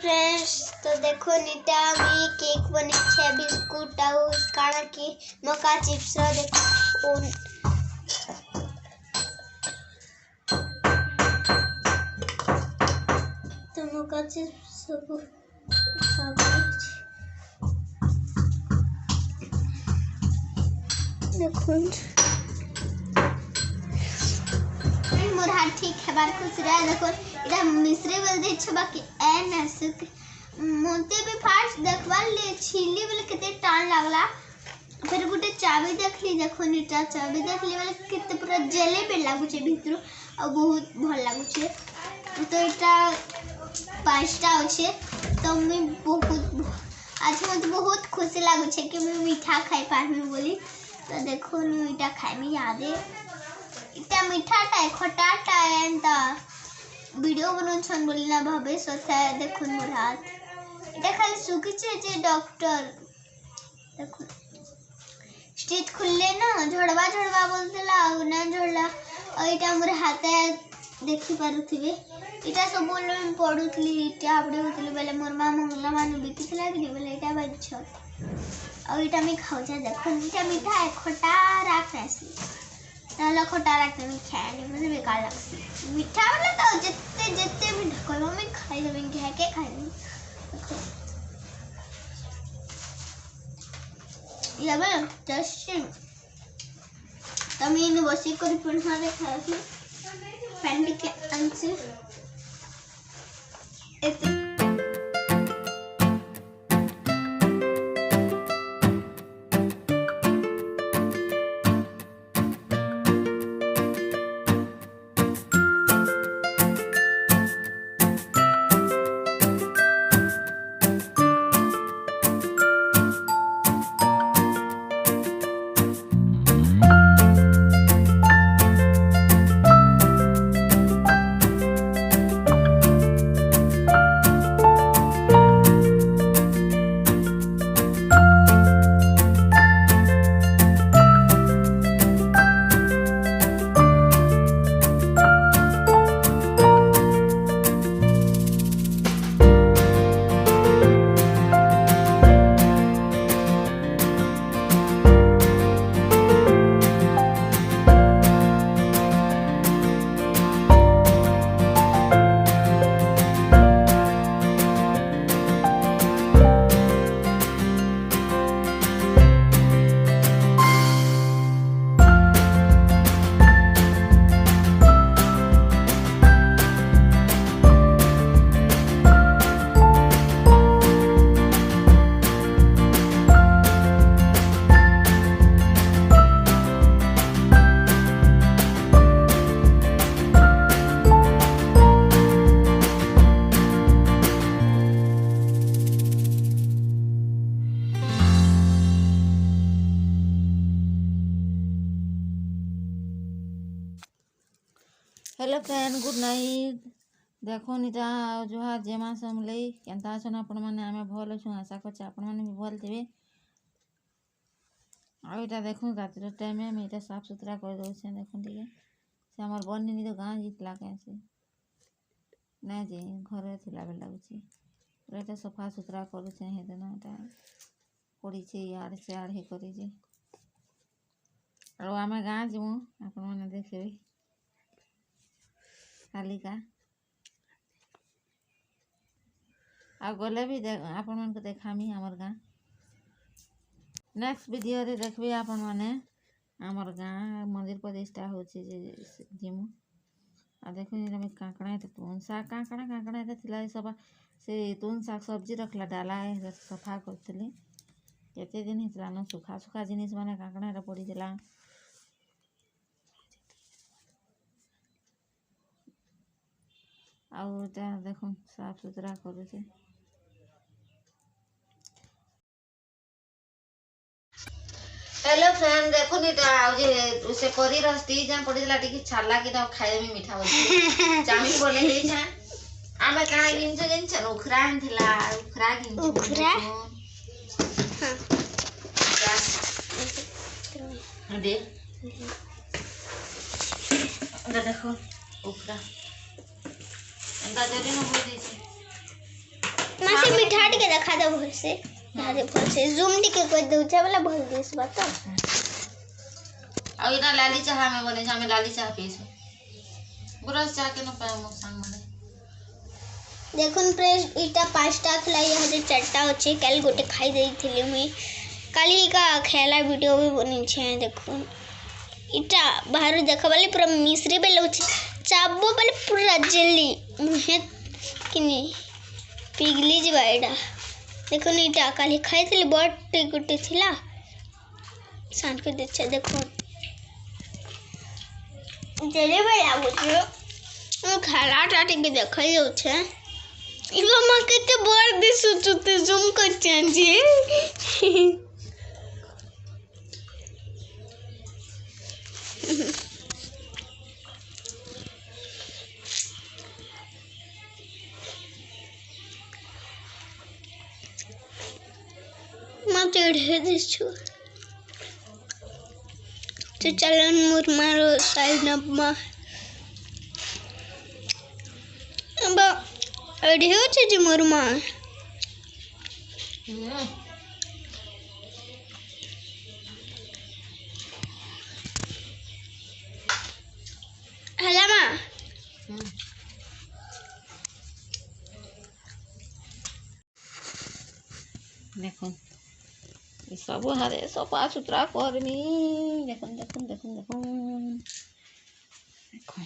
Friends तो देखो नीता मी cake बने छे बिस्कुट आउ काना की मका चिप्स रो देखो तो मका चिप्स सब देखो मोर हाथ ठीक है बार खुश रहा देखो इधर मिश्री बोल दे छ बाकी एन असक मोते भी फास्ट देखवा ले छिली बोले कितने टाइम लागला फिर गुटे चाबी देखली देखो नीटा चाबी देखली बोले कितने पूरा जेले पे लागु छे भीतर और बहुत भल लागु छे तो इटा पांचटा होछे तो मैं बहुत आज मत बहुत खुशी लागु छे कि मैं मीठा खाई पारमी बोली तो देखो मीठा खाई में याद है इतना मीठाटा है खटाटा है एंता वीडियो बनन छन बोलना भाबे सोता है देखो मोर हाथ इटा खाली सुखी छे जे डॉक्टर देखो स्टिच खुलले ना झड़वा झड़वा बोलतेला ना झड़ला और इटा मोर हाथ देखि पारुथिबे इटा सब बोल में पडुतली इटा आपडे होतले बेले मोर मां मंगला माने बिकितला कि बेले इटा बाज छ और इटा मी खाउ जा देखो इटा मीठा है खटा राख ऐसी ना खटा रखते में खाने मुझे बेकार लगती मीठा वाला तो जितने जितने मीठा कोई मैं खाई तो मैं क्या के खाई ये बे टेस्टिंग तब ये बसी को पुनः देखा थी फैंडी के अंश हेलो फ्रेंड गुड नाइट देखो नीता जुहा जेमा समले केनता छन आपण माने आमे भल छु आशा करछ आपण माने भी भल थिबे आ एटा देखो रात टाइम में एटा साफ सुथरा कर दो छे देखो ठीक से हमर बन्नी नी तो गां जितला कैसे ना जे घरे थिला बेला लागुची एटा सफा सुथरा करू छे हे देना एटा पड़ी छे यार से आड़ हे करी जे और आमे गां जमु आपण माने देखबे कालिका आ गले भी आपण मन को देखामी हमर गां नेक्स्ट वीडियो रे देखबे आपण माने हमर गां मंदिर प्रतिष्ठा होची जे जिमु आ देखो नि हम काकड़ा है तुन सा काकड़ा है थिला सब से तुन साग सब्जी रखला डाला है सफा करतली केते दिन हितला न सुखा सुखा जिनिस माने काकड़ा रे पड़ी दिला आउ देखो साफ सुथरा करू छे हेलो फ्रेंड देखो नी जे उसे करी रस्ती जा पड़ीला टिके छाला कि त खाए में मीठा होची चामी बोले हे छ आमे काना गिन छ जन छ उखरा थिला उखरा गिन उखरा हां दे देखो उखरा अंदा जरी न हो दी छे देखा दे भल से यहाँ दे भल से जूम टिके कर दउछे वाला भल दिस बात आ इना लाली चाह में बने हम लाली चाह पीछे गुरस चाह के न पाए मो संग माने देखुन फ्रेंड्स इटा पांचटा खिला यहाँ जे चारटा अच्छे कल गोटे खाई देइथिली मुई काली का खेला वीडियो भी बनी छे देखुन इटा बाहर देखा वाली पूरा मिश्री पे लउछ चाबो वाले पूरा जेली मुहे किनी पिघली जबा एडा देखुन इटा काली खाइथिली बट गुटे थिला सान के देछे देखो जेले बे लागुछ खाला टाटी के देखै जाउछे इलो मा केते बड़ दिसु चुते जूम करछे जी मा चढ़े दिसु तो चलन मुरमारो साइड नब्मा अब अढ़ियो छे जी मुरमा हला मा देखो ये सब हरे सफा सुथरा करमी देखो देखो देखो देखो देखो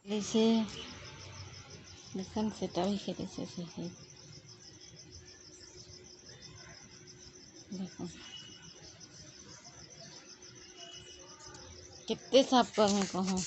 ऐसे देखन सेटा भी खेले से है देखो कितने साफ कर हैं कहूँ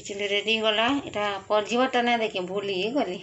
ଖିଚିଡ଼ି ରେଡ଼ି ଗଲା। ଏଇଟା ପରଯିବଟା ନାଇଁ ଦେଖି ଭୁଲି ଗଲି।